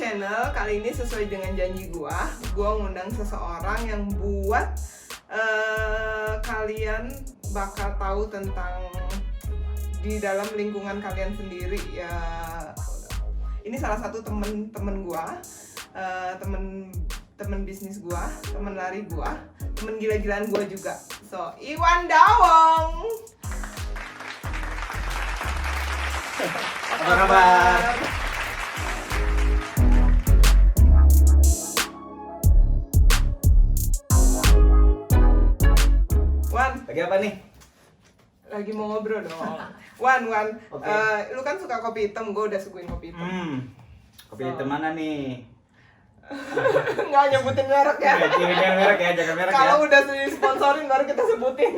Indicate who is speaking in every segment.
Speaker 1: channel. Kali ini sesuai dengan janji gua ngundang seseorang yang buat kalian bakal tahu tentang di dalam lingkungan kalian sendiri ya. Ini salah satu temen gua, temen bisnis gua, temen lari gua, temen gila-gilaan gua juga. So, Iwan Dawong.
Speaker 2: Apa kabar?
Speaker 1: Wan,
Speaker 2: Lagi apa nih?
Speaker 1: lagi mau ngobrol dong. Wan,
Speaker 2: Okay.
Speaker 1: lu kan suka kopi hitam, gue udah suguhin kopi hitam.
Speaker 2: Kopi hitam mana nih?
Speaker 1: Nggak nyebutin merek ya.
Speaker 2: Jangan merek ya, jangan merek ya.
Speaker 1: Kalau udah disponsorin baru kita sebutin.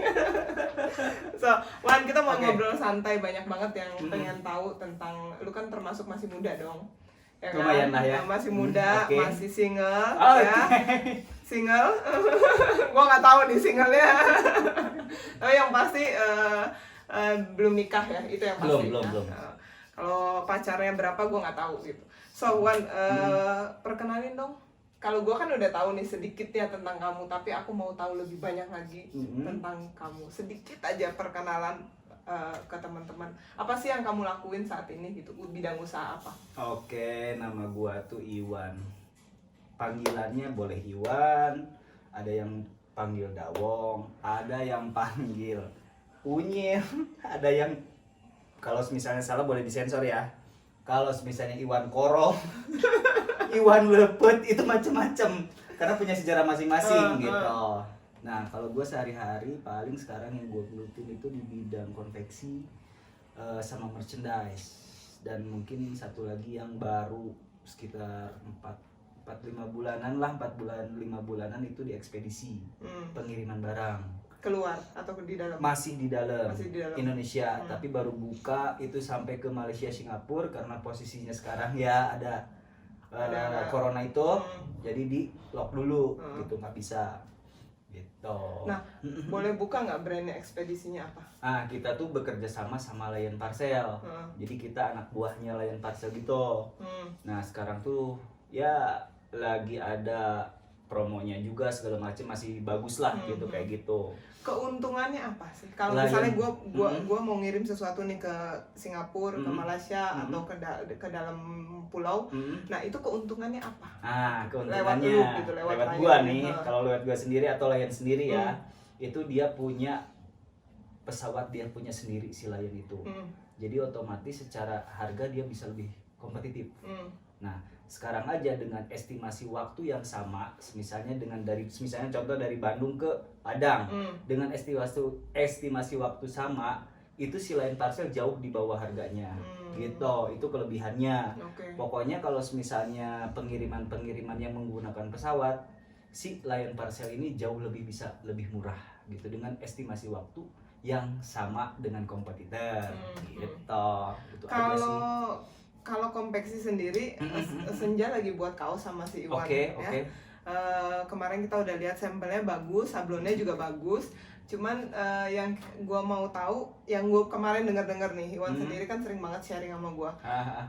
Speaker 1: So, Wan, kita mau
Speaker 2: Oke.
Speaker 1: ngobrol santai, banyak banget yang pengen tahu tentang lu kan termasuk masih muda dong. Ya kan?
Speaker 2: Lumayan lah ya.
Speaker 1: Masih muda,
Speaker 2: Oke.
Speaker 1: masih single
Speaker 2: Oh,
Speaker 1: ya. Single. Gua nggak tahu nih singlenya. Tapi yang pasti belum nikah ya, itu yang pasti.
Speaker 2: Belum.
Speaker 1: Kalau pacarnya berapa gua nggak tahu gitu. So, Wan, perkenalin dong. Kalau gue kan udah tahu nih sedikitnya tentang kamu, tapi aku mau tahu lebih banyak lagi tentang kamu. Sedikit aja perkenalan ke teman-teman. Apa sih yang kamu lakuin saat ini gitu? Bidang usaha apa?
Speaker 2: Oke, nama gua tuh Iwan. Panggilannya boleh Iwan, ada yang panggil Dawong, ada yang panggil Unyil, ada yang kalau misalnya salah boleh disensor ya. Kalau misalnya Iwan Korong, Iwan Lepet, itu macem-macem karena punya sejarah masing-masing gitu. Nah, kalau gue sehari-hari paling sekarang yang gue gelutin itu di bidang konveksi sama merchandise, dan mungkin satu lagi yang baru sekitar 4-5 bulanan lah, 4 bulan 5 bulanan itu di ekspedisi pengiriman barang.
Speaker 1: Keluar atau di dalam?
Speaker 2: Masih di dalam Indonesia, tapi baru buka itu sampai ke Malaysia, Singapura karena posisinya sekarang ya ada corona itu, jadi di lock dulu gitu, nggak bisa gitu.
Speaker 1: Nah, boleh buka nggak brandnya ekspedisinya apa?
Speaker 2: Nah, kita tuh bekerja sama Lion Parcel, jadi kita anak buahnya Lion Parcel gitu. Nah, sekarang tuh ya lagi ada promonya juga segala macam, masih bagus lah gitu, kayak gitu.
Speaker 1: Keuntungannya apa sih? Kalau
Speaker 2: Lion.
Speaker 1: misalnya gua mau ngirim sesuatu nih ke Singapura, ke Malaysia atau ke dalam pulau, nah itu keuntungannya apa?
Speaker 2: Keuntungannya
Speaker 1: Lewat lu gitu, lewat
Speaker 2: gua
Speaker 1: Lion.
Speaker 2: nih, kalau lewat gua sendiri atau Lion sendiri ya, itu dia punya pesawat, dia punya sendiri si Lion itu. Jadi otomatis secara harga dia bisa lebih kompetitif. Nah, sekarang aja dengan estimasi waktu yang sama, misalnya contoh dari Bandung ke Padang, dengan estimasi waktu sama, itu si Lion Parcel jauh di bawah harganya. Gitu, itu kelebihannya. Pokoknya kalau misalnya pengiriman yang menggunakan pesawat, si Lion Parcel ini jauh bisa lebih murah gitu, dengan estimasi waktu yang sama dengan kompetitor. Gitu. Itu aja sih.
Speaker 1: Kalau konveksi sendiri, Senja lagi buat kaos sama si Iwan.
Speaker 2: Oke.
Speaker 1: Kemarin kita udah lihat sampelnya bagus, sablonnya juga bagus. Cuman yang gua mau tahu, yang gua kemarin dengar nih, Iwan sendiri kan sering banget sharing sama gua.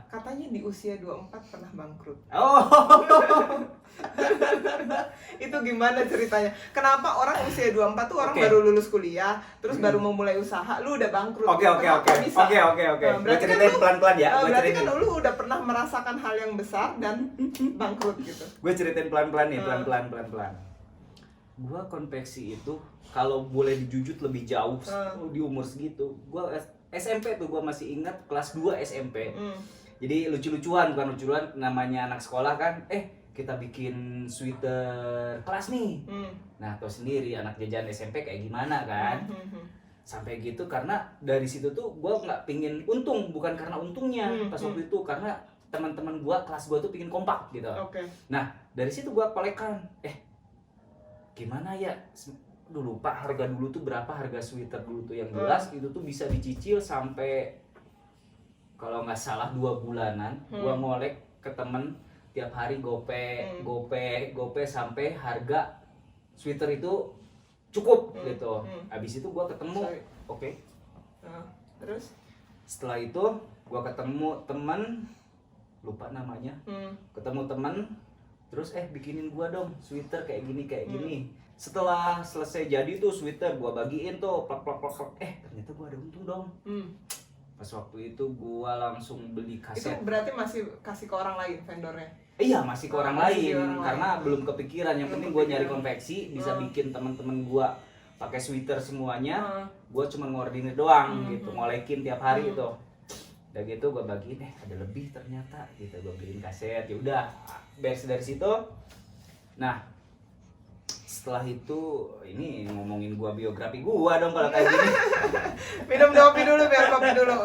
Speaker 1: Katanya di usia 24 pernah bangkrut.
Speaker 2: Oh.
Speaker 1: Itu gimana ceritanya? Kenapa orang usia 24 tuh orang
Speaker 2: Oke.
Speaker 1: baru lulus kuliah, terus baru mau mulai usaha, lu udah bangkrut.
Speaker 2: Oke.
Speaker 1: Kenapa bisa?
Speaker 2: Oke.
Speaker 1: Nah,
Speaker 2: Gue
Speaker 1: berarti
Speaker 2: ceritain pelan-pelan ya.
Speaker 1: Berarti kan lu udah pernah merasakan hal yang besar dan bangkrut gitu.
Speaker 2: Gue ceritain pelan-pelan nih, pelan-pelan. Gua konveksi itu kalau boleh dijujut lebih jauh di umur segitu. Gua SMP tuh, gua masih ingat kelas 2 SMP. Jadi lucu-lucuan, bukan lucuan, namanya anak sekolah kan, kita bikin sweater kelas nih. Nah, tau sendiri anak jajan SMP kayak gimana kan. Sampai gitu, karena dari situ tuh gue nggak pingin untung, bukan karena untungnya pas waktu itu, karena teman-teman gue kelas gue tuh pingin kompak gitu. Nah, dari situ gue kolekan, gimana ya, dulu pak harga dulu tuh berapa harga sweater dulu tuh yang jelas itu tuh bisa dicicil sampai kalau nggak salah 2 bulanan. Gue ngolek ke temen tiap hari, gope sampai harga sweater itu cukup gitu. Abis itu gue ketemu,
Speaker 1: Terus?
Speaker 2: Setelah itu gue ketemu temen lupa namanya. Ketemu teman, terus bikinin gua dong sweater kayak gini. Setelah selesai jadi tuh sweater gua bagiin tuh plak, ternyata gua ada untung dong. Pas waktu itu gua langsung beli kaset.
Speaker 1: Itu berarti masih kasih ke orang lain vendornya?
Speaker 2: Iya, masih ke orang lain karena
Speaker 1: lain.
Speaker 2: belum kepikiran. Yang penting gua nyari konveksi, bisa bikin teman-teman gua pakai sweater semuanya. Gua cuma ngordinir doang gitu, ngolekin tiap hari itu. Udah gitu gua bagiin, ada lebih ternyata gitu. Gua beliin kaset. Ya udah, beres dari situ. Nah, setelah itu ini ngomongin gua biografi gua dong kalau kayak gini.
Speaker 1: Minum kopi dulu biar kopi dulu.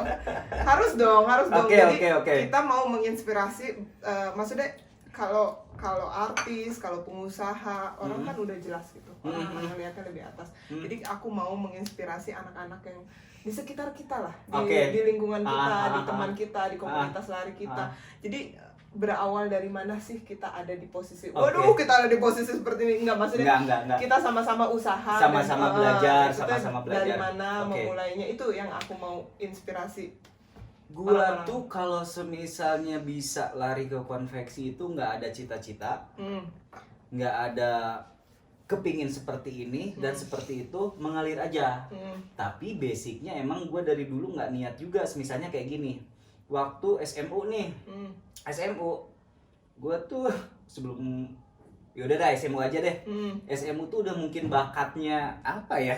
Speaker 1: Harus dong.
Speaker 2: Oke.
Speaker 1: Kita mau menginspirasi, maksudnya kalau artis, kalau pengusaha, orang kan udah jelas gitu. Orang ngeliatnya lebih atas. Jadi aku mau menginspirasi anak-anak yang di sekitar kita lah, di lingkungan kita, di teman kita, di komunitas lari kita. Jadi berawal dari mana sih kita ada di posisi kita ada di posisi seperti ini, enggak maksudnya
Speaker 2: enggak.
Speaker 1: kita sama-sama usaha,
Speaker 2: sama-sama belajar, sama-sama belajar
Speaker 1: dari mana memulainya, itu yang aku mau inspirasi.
Speaker 2: Gua tuh kalau semisalnya bisa lari ke konveksi itu nggak ada cita-cita, nggak ada kepingin seperti ini dan seperti itu, mengalir aja. Tapi basicnya emang gue dari dulu nggak niat juga. Misalnya kayak gini, waktu SMU nih, SMU gue tuh sebelum yaudah dah SMU aja deh. SMU tuh udah mungkin bakatnya apa ya,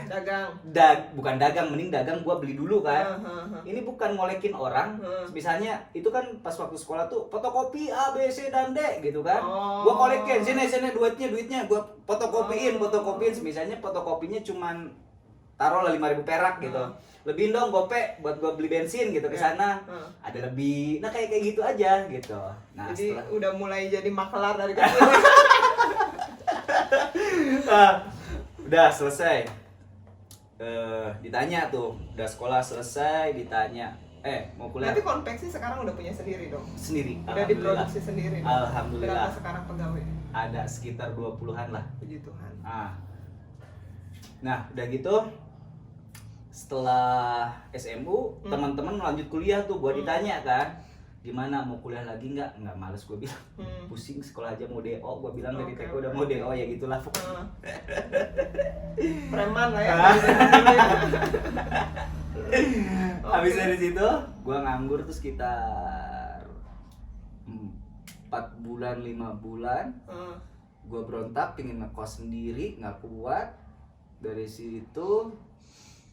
Speaker 2: bukan dagang, mending dagang gue beli dulu kan. Ini bukan ngolekin orang. Misalnya itu kan pas waktu sekolah tuh fotokopi A, B, C, dan D gitu kan. Gue kolekin, sini duitnya gue fotokopiin. Misalnya fotokopinya cuman taruhlah 5.000 perak gitu. Lebihin dong gope buat gue beli bensin gitu ke sana. Ada lebih. Nah kayak gitu aja gitu. Nah,
Speaker 1: jadi udah mulai jadi makelar dari kecil.
Speaker 2: Udah selesai. Ditanya tuh, udah sekolah selesai, ditanya, mau kuliah.
Speaker 1: Berarti konveksi sekarang udah punya sendiri dong?
Speaker 2: Sendiri.
Speaker 1: Udah diproduksi sendiri.
Speaker 2: Alhamdulillah.
Speaker 1: Berapa sekarang pegawai?
Speaker 2: Ada sekitar 20-an lah.
Speaker 1: Puji Tuhan.
Speaker 2: Nah, udah gitu setelah SMU, teman-teman lanjut kuliah tuh, gua ditanya kan, gimana mau kuliah lagi nggak males, gue bilang pusing sekolah aja, mau DO, gue bilang dari TK udah mau DO, ya gitulah pokoknya.
Speaker 1: Preman lah ya.
Speaker 2: Habis dari situ gue nganggur tuh sekitar 4 bulan 5 bulan. Gue berontak pengen ngekos sendiri, nggak kuat. Dari situ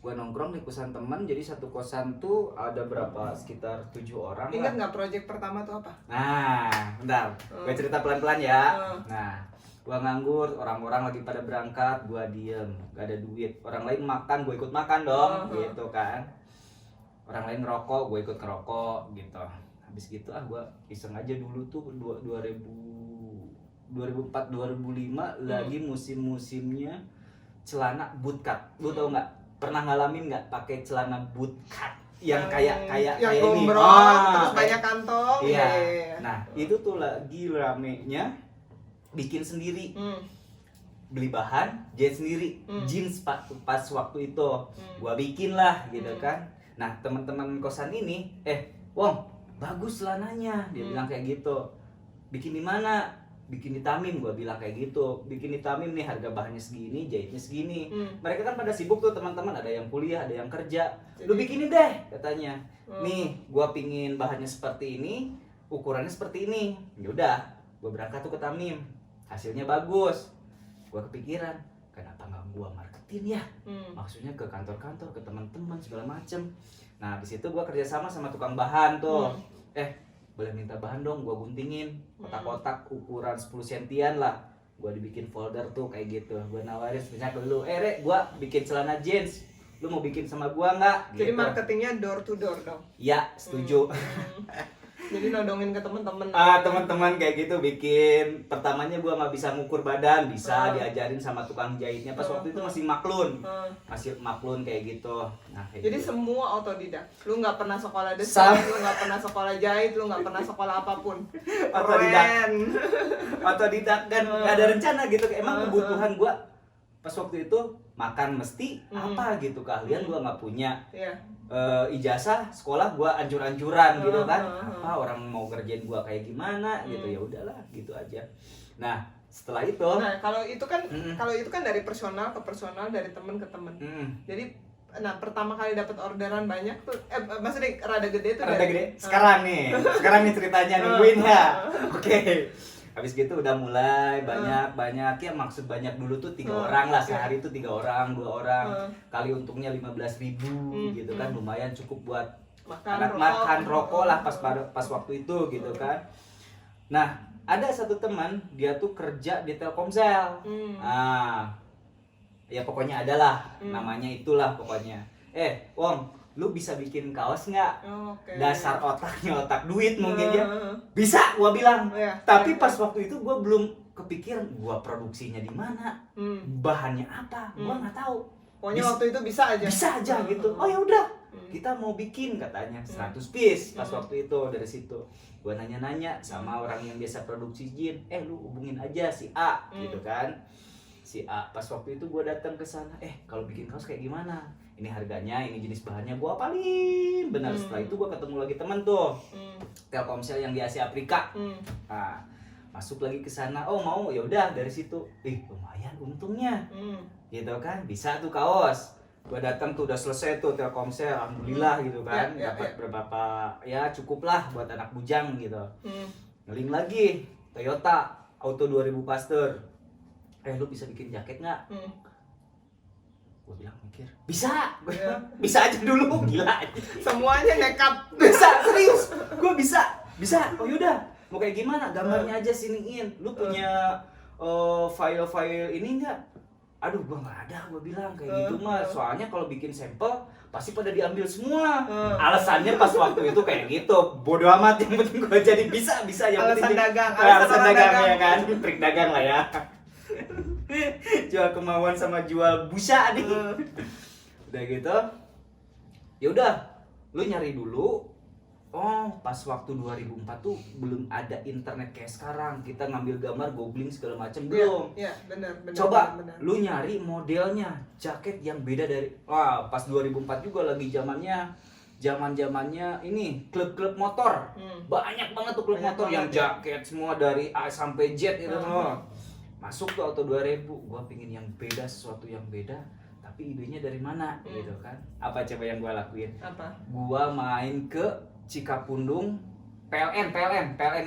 Speaker 2: gue nongkrong di kosan teman. Jadi satu kosan tuh ada berapa, sekitar 7 orang.
Speaker 1: Ingat nggak project pertama tuh apa?
Speaker 2: Nah bentar, gue cerita pelan-pelan ya. Nah, gue nganggur, orang-orang lagi pada berangkat, gue diem, gak ada duit. Orang lain makan, gue ikut makan dong, gitu kan. Orang lain ngerokok, gue ikut ngerokok gitu. Habis gitu gue iseng aja dulu tuh 2004-2005 lagi musim-musimnya celana bootcut. Lu tau nggak? Pernah ngalamin nggak pakai celana bootcut yang kayak
Speaker 1: yang
Speaker 2: ini?
Speaker 1: terus banyak kantong.
Speaker 2: Iya. Nah itu tuh lagi ramenya bikin sendiri. Beli bahan, jahit sendiri, jeans pas waktu itu, gua bikin lah gitu kan. Nah teman-teman kosan ini, Wong, bagus celananya, dia bilang kayak gitu. Bikin di mana? Bikin di Tamim, gua bilang kayak gitu. Bikin di Tamim nih, harga bahannya segini, jahitnya segini. Mereka kan pada sibuk tuh teman-teman, ada yang kuliah, ada yang kerja. Lu bikinin deh, katanya. Nih, gua pingin bahannya seperti ini, ukurannya seperti ini. Yaudah, gua berangkat tuh ke Tamim. Hasilnya bagus. Gua kepikiran, kenapa nggak gua marketin ya? Maksudnya ke kantor-kantor, ke teman-teman segala macem. Nah, di situ gua kerjasama sama tukang bahan tuh. Boleh minta bahan dong, gua guntingin kotak-kotak ukuran 10 sentian lah. Gua dibikin folder tuh kayak gitu. Gua nawarin misalnya ke lu, Rek, gua bikin celana jeans. Lu mau bikin sama gua nggak?
Speaker 1: Jadi
Speaker 2: gitu.
Speaker 1: marketingnya door to door dong?
Speaker 2: Ya, setuju.
Speaker 1: Jadi nodongin ke teman-teman.
Speaker 2: Teman-teman kayak gitu bikin. Pertamanya gua nggak bisa ngukur badan, bisa diajarin sama tukang jahitnya. Pas waktu itu masih maklun kayak gitu. Nah, kayak
Speaker 1: jadi
Speaker 2: gitu.
Speaker 1: semua otodidak. Lu nggak pernah sekolah desain, lu nggak pernah sekolah jahit, lu nggak pernah sekolah apapun.
Speaker 2: Otodidak kan nggak ada rencana gitu. Emang kebutuhan gua pas waktu itu makan mesti apa gitu, keahlian gue nggak punya.
Speaker 1: Iya.
Speaker 2: Ijazah sekolah gue ancur-ancuran gitu kan, apa orang mau kerjain gue kayak gimana gitu, ya udahlah gitu aja. Nah setelah itu,
Speaker 1: nah kalau itu kan dari personal ke personal, dari temen ke temen. Jadi nah pertama kali dapat orderan banyak tuh, maksudnya rada gede tuh
Speaker 2: sekarang nih ceritanya nungguin ya. Oke. Habis gitu udah mulai banyak ya, maksud banyak dulu tuh 3 orang lah sehari tuh 3 orang 2 orang kali untungnya 15.000 gitu kan, lumayan cukup buat makan rokok lah pas waktu itu gitu kan. Nah ada satu teman dia tuh kerja di Telkomsel. Nah ya pokoknya adalah namanya itulah pokoknya. Wong, lu bisa bikin kaos nggak? Dasar otaknya otak duit mungkin ya. Bisa, gua bilang. Tapi pas waktu itu gua belum kepikiran gua produksinya di mana, bahannya apa, gua nggak tahu.
Speaker 1: Pokoknya waktu itu bisa aja
Speaker 2: gitu. Oh ya udah, kita mau bikin katanya 100 piece pas waktu itu. Dari situ gua nanya-nanya sama orang yang biasa produksi jin, lu hubungin aja si A gitu kan. Si A pas waktu itu gua datang ke sana, kalau bikin kaos kayak gimana? Ini harganya, ini jenis bahannya, gua apalin benar. Setelah itu gua ketemu lagi teman tuh Telkomsel yang di Asia Afrika. Nah, masuk lagi ke sana, mau, ya udah dari situ, lumayan untungnya, gitu kan, bisa tuh kaos. Gua datang tuh udah selesai tuh Telkomsel, alhamdulillah gitu kan, dapat beberapa, ya cukup lah buat anak bujang gitu. Ngeling lagi Toyota Auto 2000 Pasteur, lu bisa bikin jaket nggak? Gue bilang mikir, bisa aja dulu, gila
Speaker 1: semuanya nekat.
Speaker 2: Bisa, serius, gue bisa, oh yaudah, mau kayak gimana, gambarnya aja siniin, lu punya file-file ini nggak? Aduh, gue nggak ada, gue bilang kayak gitu mah, soalnya kalau bikin sampel pasti pada diambil semua. Alasannya pas waktu itu kayak gitu, bodo amat, yang penting gue jadi bisa yang
Speaker 1: alasan
Speaker 2: penting
Speaker 1: dagang
Speaker 2: ya kan, trik dagang lah ya. Jual kemauan sama jual busa nih. Udah gitu, ya udah, lu nyari dulu. Pas waktu 2004 tuh belum ada internet kayak sekarang. Kita ngambil gambar, googling segala macam belum.
Speaker 1: Iya, benar.
Speaker 2: Coba lu nyari modelnya, jaket yang beda dari. Pas 2004 juga lagi zamannya ini klub-klub motor. Banyak banget tuh klub motor yang jaket semua dari A sampai Z itu loh. Masuk tuh Auto 2000, gua pingin yang beda, sesuatu yang beda, tapi idenya dari mana gitu kan. Apa coba yang gua lakuin? Gua main ke Cikapundung, PLN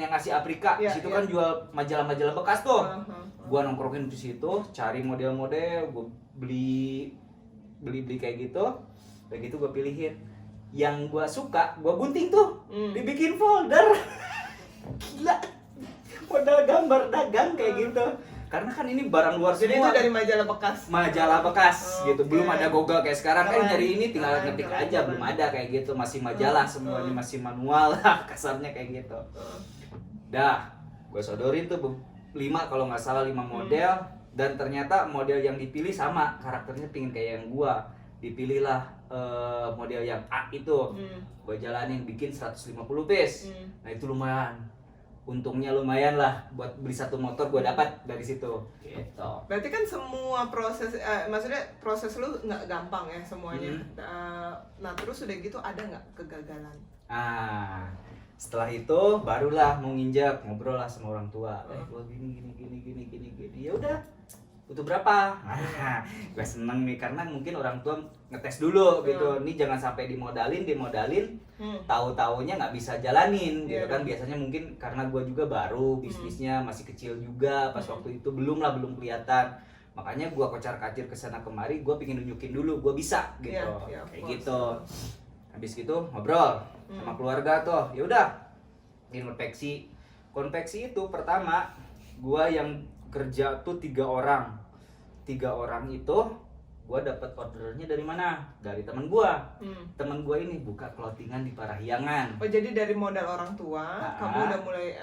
Speaker 2: yang ngasih Afrika. Situ kan jual majalah-majalah bekas tuh. Gua nongkrongin di situ, cari model-model, gua beli kayak gitu. Kayak gitu gua pilihin. Yang gua suka, gua gunting tuh, dibikin folder. Gila. Modal gambar dagang kayak gitu. Karena kan ini barang luar semua.
Speaker 1: Jadi itu dari majalah bekas
Speaker 2: gitu. Belum ada Google kayak sekarang kan, nyari ini tinggal ngetik aja, belum ada kayak gitu, masih majalah semuanya, masih manual lah kasarnya kayak gitu. Dah, gue sodorin tuh 5 kalau nggak salah 5 model, dan ternyata model yang dipilih sama karakternya, pingin kayak yang gua. Dipilihlah model yang A itu. Gue jalanin bikin 150 piece. Nah itu lumayan. Untungnya lumayan lah buat beli 1 motor, gue dapat dari situ gitu.
Speaker 1: Berarti kan semua proses, maksudnya proses lu nggak gampang ya semuanya. Nah terus udah gitu ada nggak kegagalan?
Speaker 2: Setelah itu barulah mau nginjak, ngobrol lah sama orang tua. Gue gini. Ya udah, butuh berapa? Gue seneng nih karena mungkin orang tua ngetes dulu gitu. Ini jangan sampai dimodalin, tahu-taunya nggak bisa jalanin gitu kan. Biasanya mungkin karena gue juga baru bisnisnya, masih kecil juga pas waktu itu, belum kelihatan. Makanya gue kocar-kacir kesana kemari, gue pengen nunjukin dulu gue bisa gitu. Kayak gitu. Habis gitu ngobrol sama keluarga tuh. Ya udah, konveksi itu pertama gue yang kerja tuh 3 orang. 3 orang itu gua dapat ordernya dari mana? Dari teman gua. Teman gua ini buka clothingan di Parahyangan.
Speaker 1: Jadi dari modal orang tua, kamu udah mulai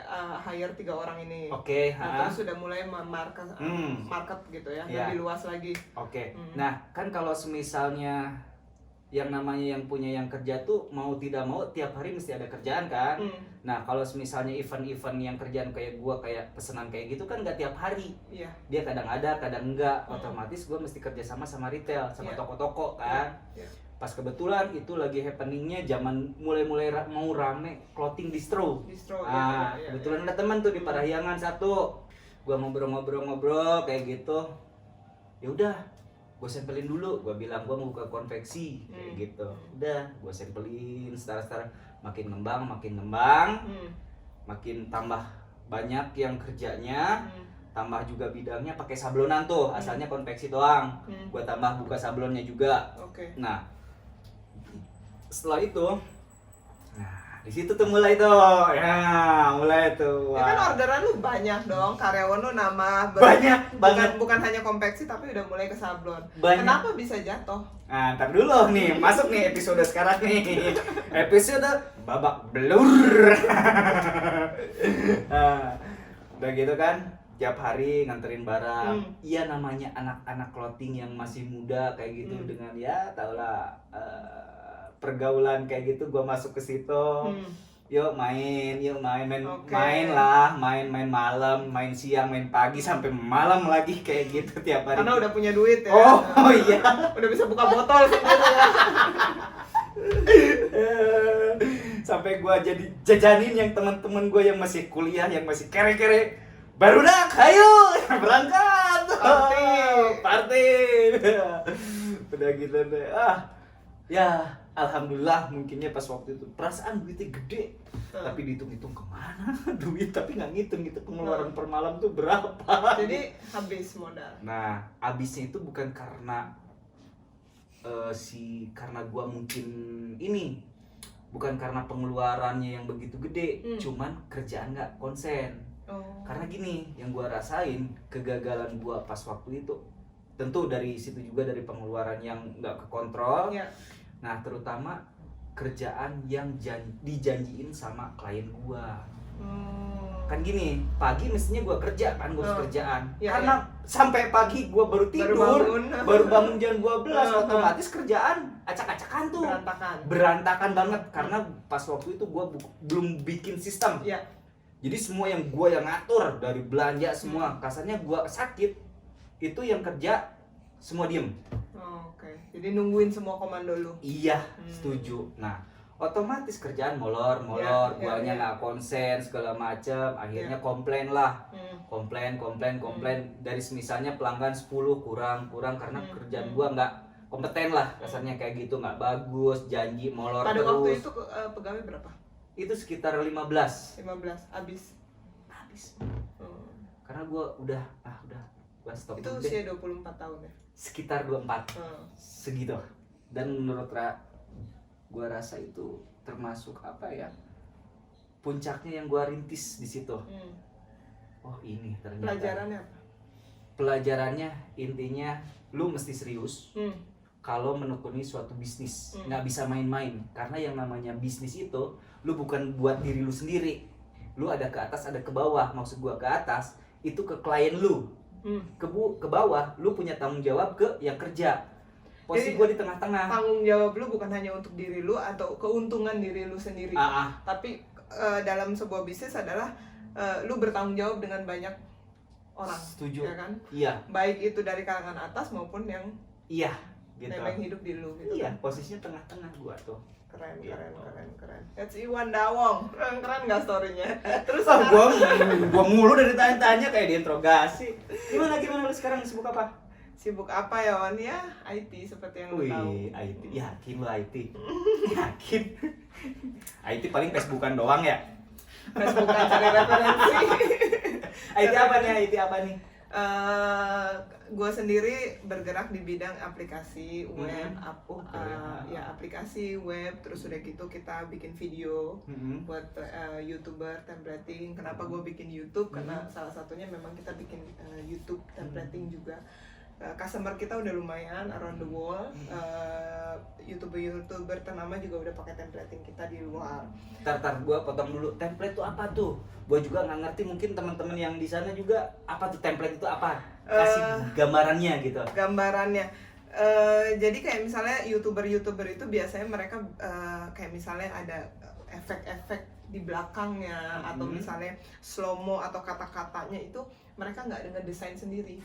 Speaker 1: hire 3 orang ini. Terus sudah mulai market gitu ya, lebih luas lagi.
Speaker 2: Nah, kan kalau semisalnya yang namanya yang punya yang kerja tuh mau tidak mau tiap hari mesti ada kerjaan kan. Nah kalau misalnya event-event yang kerjaan kayak gua kayak pesanan kayak gitu kan nggak tiap hari. Dia kadang ada kadang enggak, otomatis gua mesti kerja sama retail sama toko-toko kan. Pas kebetulan itu lagi happeningnya zaman mulai mau rame clothing distro. Kebetulan ada teman tuh di Parahyangan satu, gua ngobrol kayak gitu. Ya udah, gue sampelin dulu, gue bilang gue mau buka konveksi kayak gitu. Udah, gue sampelin setara makin ngembang, makin tambah banyak yang kerjanya, tambah juga bidangnya pakai sablonan tuh, asalnya konveksi doang. Gue tambah buka sablonnya juga. Nah, setelah itu, di situ tuh mulai tuh,
Speaker 1: Ya kan orderan lu banyak dong, karyawan lu nama
Speaker 2: banyak banget,
Speaker 1: bukan hanya konveksi tapi udah mulai ke sablon.
Speaker 2: Banyak.
Speaker 1: Kenapa bisa jatuh?
Speaker 2: Nah, ntar dulu nih, masuk nih episode sekarang nih, episode babak belur. Udah gitu kan, tiap hari nganterin barang. Iya namanya anak-anak clothing yang masih muda kayak gitu dengan ya tau lah. Pergaulan kayak gitu, gua masuk ke situ. Yuk main malam, main siang, main pagi sampai malam lagi kayak gitu tiap hari.
Speaker 1: Karena udah punya duit ya.
Speaker 2: Oh iya.
Speaker 1: Udah bisa buka botol sendiri ya.
Speaker 2: Sampai gua jadi jajanin yang teman-teman gua yang masih kuliah, yang masih kere-kere. Baru dah, ayo berangkat. Party. Udah gitu deh. Ya, alhamdulillah mungkinnya pas waktu itu perasaan duitnya gede, tapi dihitung-hitung kemana duit, tapi nggak ngitung gitu pengeluaran per malam tuh berapa.
Speaker 1: Jadi habis modal.
Speaker 2: Nah, habisnya itu bukan karena karena gua mungkin ini, bukan karena pengeluarannya yang begitu gede, cuman kerjaan nggak konsen. Karena gini, yang gua rasain kegagalan gua pas waktu itu tentu dari situ juga, dari pengeluaran yang nggak kekontrol. Nah, terutama kerjaan yang dijanjiin sama klien gua. Kan gini, pagi mestinya gua kerja kan, kerjaan. Karena sampai pagi gua baru tidur, baru bangun jam 12, otomatis kerjaan acak-acakan tuh. Berantakan banget karena pas waktu itu gua belum bikin sistem. Jadi semua yang gua yang ngatur, dari belanja semua, kasarnya gua sakit. Itu yang kerja semua diem.
Speaker 1: Jadi nungguin semua komando lu.
Speaker 2: Iya, setuju. Nah, otomatis kerjaan molor, guanya nggak konsen segala macam. Akhirnya komplain lah, komplain. Dari misalnya pelanggan 10 kurang karena kerjaan gua nggak kompeten lah, kasarnya kayak gitu, nggak bagus, janji molor
Speaker 1: terus. Pada waktu itu pegawai berapa?
Speaker 2: Itu sekitar 15
Speaker 1: habis.
Speaker 2: Karena gua udah gua stop.
Speaker 1: Itu usia 24 tahun ya?
Speaker 2: Sekitar 24 segitu. Dan menurut gua rasa itu termasuk apa ya, puncaknya yang gua rintis di situ. Oh ini ternyata
Speaker 1: pelajarannya apa?
Speaker 2: Pelajarannya intinya lu mesti serius kalau menekuni suatu bisnis. Nggak bisa main-main, karena yang namanya bisnis itu lu bukan buat diri lu sendiri, lu ada ke atas ada ke bawah. Maksud gua ke atas itu ke klien lu, ke bawah lu punya tanggung jawab ke yang kerja. Posisi gue di tengah-tengah.
Speaker 1: Tanggung jawab lu bukan hanya untuk diri lu atau keuntungan diri lu sendiri, tapi dalam sebuah bisnis adalah lu bertanggung jawab dengan banyak orang.
Speaker 2: Setuju.
Speaker 1: Ya kan?
Speaker 2: Iya.
Speaker 1: Baik itu dari kalangan atas maupun yang
Speaker 2: gitu.
Speaker 1: Memang hidup di lu gitu.
Speaker 2: Iya, posisinya tengah-tengah gua tuh.
Speaker 1: Keren. That's Iwan Dawong. Keren gak story-nya? Terus
Speaker 2: gua mulu dari tanya-tanya kayak diinterogasi. Gimana lu sekarang sibuk apa?
Speaker 1: Sibuk apa ya, Wan? Ya, IT seperti yang lu tahu.
Speaker 2: IT. Yakin lu IT? Yakin? IT paling Facebookan doang ya?
Speaker 1: Facebookan cari referensi.
Speaker 2: IT apa nih?
Speaker 1: Gue sendiri bergerak di bidang aplikasi web, aplikasi web. Terus udah gitu kita bikin video buat YouTuber templating. Kenapa gue bikin YouTube? Karena salah satunya memang kita bikin YouTube templating juga. Customer kita udah lumayan around the world. YouTuber ternama juga udah pakai templating kita di luar.
Speaker 2: Tar gue potong dulu. Template itu apa tuh? Gue juga nggak ngerti, mungkin teman-teman yang di sana juga apa tuh template itu apa? Kasih gambarannya gitu.
Speaker 1: Gambarannya Jadi kayak misalnya youtuber itu biasanya mereka kayak misalnya ada efek-efek di belakangnya atau misalnya slow mo atau kata-katanya itu mereka nggak dengan desain sendiri.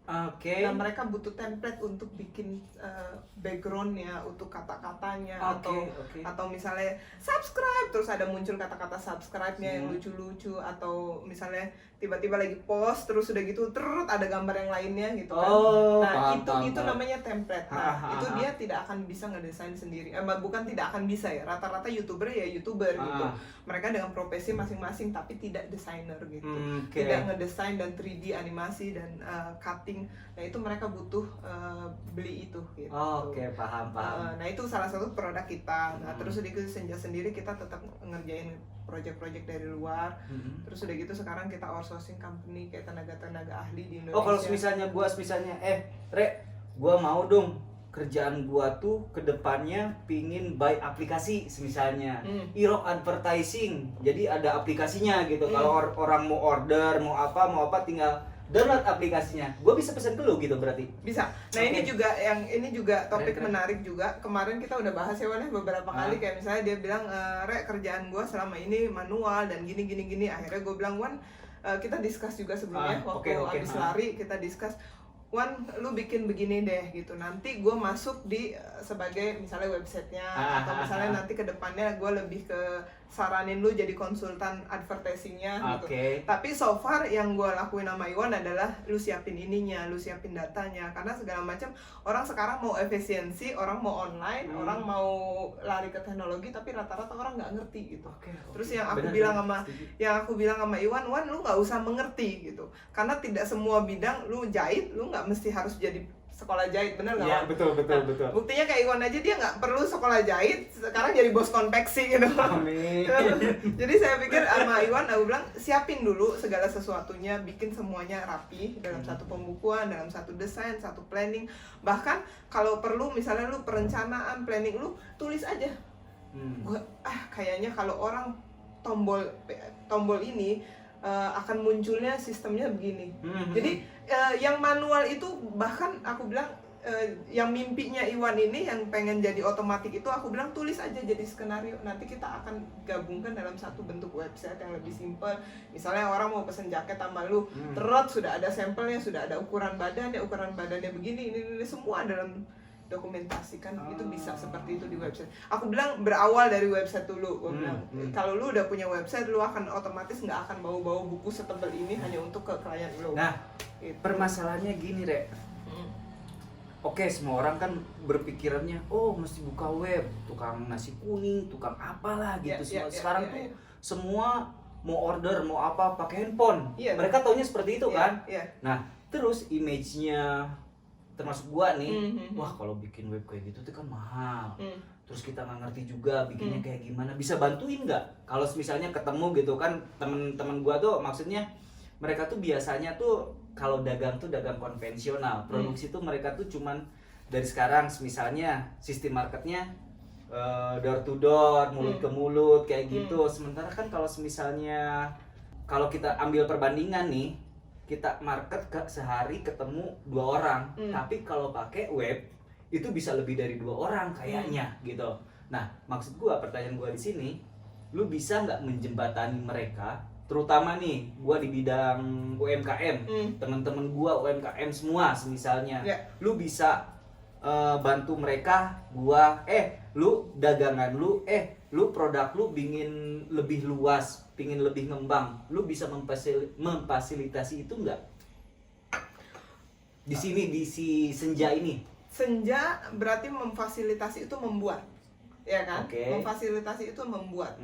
Speaker 2: Oke.
Speaker 1: Nah mereka butuh template untuk bikin backgroundnya, untuk kata-katanya atau misalnya subscribe terus ada muncul kata-kata subscribe-nya yang lucu-lucu, atau misalnya tiba-tiba lagi post terus udah gitu terus ada gambar yang lainnya gitu kan. Nah itu namanya template. Nah itu dia tidak akan bisa ngedesain sendiri. Bukan tidak akan bisa ya, rata-rata youtuber ya youtuber gitu. Mereka dengan profesi masing-masing tapi tidak desainer gitu. Tidak ngedesain dan 3D animasi dan cutting. Nah itu mereka butuh beli itu gitu.
Speaker 2: Paham.
Speaker 1: Nah itu salah satu produk kita. Nah terus udah gitu Senja sendiri kita tetap ngerjain project-project dari luar. Terus udah gitu sekarang kita outsourcing company kayak tenaga ahli di Indonesia.
Speaker 2: Kalau misalnya Re, gua mau dong kerjaan gua tuh kedepannya pingin buy aplikasi misalnya Irok advertising, jadi ada aplikasinya gitu. Kalau orang mau order mau apa tinggal download aplikasinya, gue bisa pesan ke lu gitu berarti?
Speaker 1: Bisa. Nah ini juga topik keren. Menarik juga. Kemarin kita udah bahas ya Wan beberapa kali kayak misalnya dia bilang Re kerjaan gue selama ini manual dan gini. Akhirnya gue bilang Wan kita discuss juga sebelumnya waktu abis lari kita discuss. Wan, lu bikin begini deh gitu. Nanti gue masuk di sebagai misalnya websitenya atau misalnya nanti ke depannya gue lebih ke saranin lu jadi konsultan advertisingnya gitu. Tapi so far yang gue lakuin sama Iwan adalah lu siapin ininya, lu siapin datanya, karena segala macam orang sekarang mau efisiensi, orang mau online, orang mau lari ke teknologi, tapi rata-rata orang nggak ngerti gitu. Terus yang aku bilang sama Iwan, Wan lu nggak usah mengerti gitu, karena tidak semua bidang lu jahit, lu nggak mesti harus jadi sekolah jahit, bener nggak?
Speaker 2: Iya betul.
Speaker 1: Buktinya kayak Iwan aja, dia nggak perlu sekolah jahit, sekarang jadi bos konveksi gitu.
Speaker 2: Amin.
Speaker 1: Jadi saya pikir sama Iwan, aku bilang siapin dulu segala sesuatunya, bikin semuanya rapi dalam satu pembukuan, dalam satu desain, satu planning. Bahkan kalau perlu misalnya lu perencanaan, planning lu tulis aja. Gua kayaknya kalau orang tombol ini akan munculnya sistemnya begini. Jadi yang manual itu bahkan aku bilang yang mimpinya Iwan ini yang pengen jadi otomatik itu aku bilang tulis aja jadi skenario. Nanti kita akan gabungkan dalam satu bentuk website yang lebih simpel. Misalnya orang mau pesen jaket sama lu, terus sudah ada sampelnya, sudah ada ukuran badannya begini, ini semua dalam dokumentasikan. Itu bisa seperti itu di website. Aku bilang berawal dari website dulu. Gue bilang kalau lu udah punya website, lu akan otomatis nggak akan bawa buku setebal ini hanya untuk ke klien lu.
Speaker 2: Nah, gitu. Permasalahannya gini Re. Oke, semua orang kan berpikirannya, mesti buka web, tukang nasi kuning, tukang apalah gitu. Sekarang tuh semua mau order, mau apa pakai handphone. Mereka taunya seperti itu kan. Nah, terus image-nya termasuk gua nih, wah kalau bikin web kayak gitu tuh kan mahal. Terus kita nggak ngerti juga bikinnya kayak gimana. Bisa bantuin nggak? Kalau misalnya ketemu gitu kan temen-temen gua tuh, maksudnya mereka tuh biasanya tuh kalau dagang tuh dagang konvensional. Produksi tuh mereka tuh cuman dari sekarang misalnya sistem marketnya door to door, mulut ke mulut kayak gitu. Sementara kan kalau misalnya kalau kita ambil perbandingan nih, kita market sehari ketemu 2 orang, tapi kalau pakai web itu bisa lebih dari 2 orang kayaknya gitu. Nah, maksud gua, pertanyaan gua di sini, lu bisa nggak menjembatani mereka, terutama nih gua di bidang UMKM, teman-teman gua UMKM semua misalnya, lu bisa bantu mereka, lu dagangan lu, lu produk lu pingin lebih luas, pingin lebih ngembang, lu bisa memfasilitasi itu enggak? Di sini di si Senja ini.
Speaker 1: Senja berarti memfasilitasi itu membuat, ya kan? Memfasilitasi itu membuat.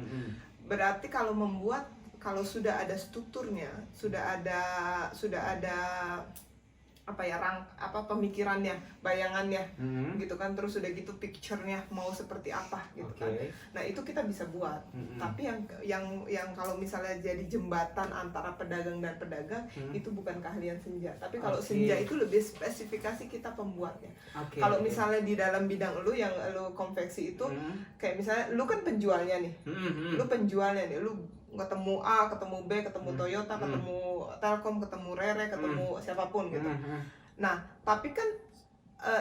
Speaker 1: Berarti kalau membuat, kalau sudah ada strukturnya, sudah ada pemikirannya, bayangannya, gitu kan, terus udah gitu picture-nya mau seperti apa gitu kan. Nah itu kita bisa buat. Tapi yang kalau misalnya jadi jembatan antara pedagang dan pedagang, itu bukan keahlian Senja. Tapi kalau Senja itu lebih spesifikasi kita pembuatnya. Kalau misalnya di dalam bidang lu yang lu konveksi itu, kayak misalnya lu kan penjualnya nih, lu ketemu A, ketemu B, ketemu Toyota, ketemu Telkom, ketemu Rere, ketemu siapapun gitu. Nah, tapi kan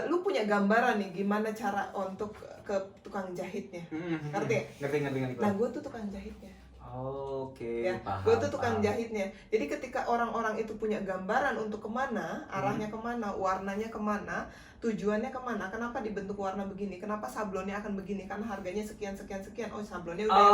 Speaker 1: lu punya gambaran nih gimana cara untuk ke tukang jahitnya, ngerti?
Speaker 2: Ngerti.
Speaker 1: Nah gue tuh tukang jahitnya.
Speaker 2: Oke,
Speaker 1: Ya,
Speaker 2: paham.
Speaker 1: gue tuh tukang jahitnya. Jadi ketika orang-orang itu punya gambaran untuk kemana, arahnya kemana, warnanya kemana, tujuannya kemana, kenapa dibentuk warna begini, kenapa sablonnya akan begini, karena harganya sekian, oh sablonnya udah yang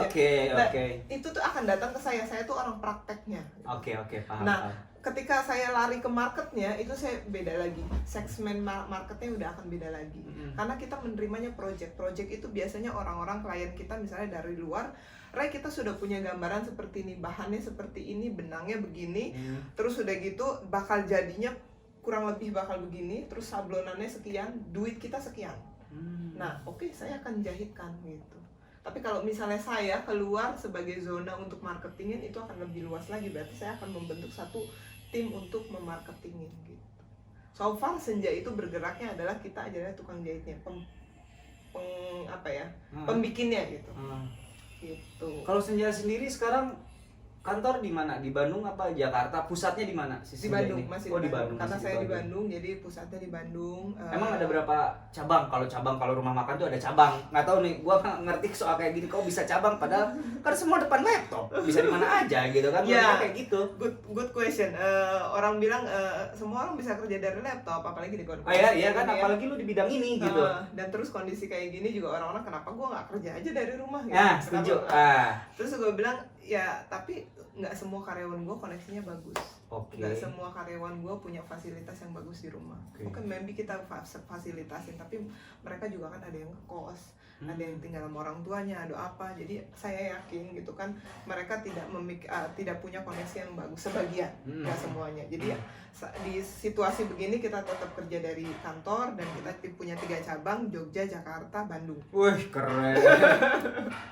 Speaker 1: begini aja. Nah, itu tuh akan datang ke saya tuh orang prakteknya.
Speaker 2: Oke, paham.
Speaker 1: Nah, ketika saya lari ke marketnya, itu saya beda lagi. Segmen marketnya udah akan beda lagi. Karena kita menerimanya project itu biasanya orang-orang klien kita misalnya dari luar, kita sudah punya gambaran seperti ini, bahannya seperti ini, benangnya begini, terus udah gitu bakal jadinya kurang lebih bakal begini, terus sablonannya sekian, duit kita sekian. Nah, oke, saya akan jahitkan gitu. Tapi kalau misalnya saya keluar sebagai zona untuk marketingin, itu akan lebih luas lagi, berarti saya akan membentuk satu tim untuk memarketingin gitu. So far Senja itu bergeraknya adalah kita adalah tukang jahitnya, pembikinnya gitu. Gitu.
Speaker 2: Kalau Senja sendiri sekarang kantor di mana? Di Bandung apa Jakarta? Pusatnya di mana?
Speaker 1: Di Bandung, masih
Speaker 2: di Bandung.
Speaker 1: Karena saya di Bandung, jadi pusatnya di Bandung.
Speaker 2: Emang ada berapa cabang? Kalau rumah makan tuh ada cabang. Nggak tahu nih, gua nggak ngerti soal kayak gini. Kok bisa cabang? Padahal kan semua depan laptop, bisa di mana aja gitu kan?
Speaker 1: Ya,
Speaker 2: kayak gitu.
Speaker 1: Good question. Orang bilang semua orang bisa kerja dari laptop, apalagi di kondisi.
Speaker 2: Iya kan, apalagi lu di bidang ini gitu.
Speaker 1: Dan terus kondisi kayak gini juga orang-orang kenapa gua nggak kerja aja dari rumah? Gitu.
Speaker 2: Nah, setuju.
Speaker 1: Terus gue bilang ya, tapi nggak semua karyawan gue koneksinya bagus. Nggak semua karyawan gue punya fasilitas yang bagus di rumah. Oke, maybe kita fasilitasin, tapi mereka juga kan ada yang kos, ada yang tinggal sama orang tuanya, ada apa. Jadi saya yakin gitu kan, mereka tidak punya koneksi yang bagus, sebagian, nggak semuanya. Jadi ya, di situasi begini kita tetap kerja dari kantor dan kita punya 3 cabang, Jogja, Jakarta, Bandung.
Speaker 2: Wih, keren.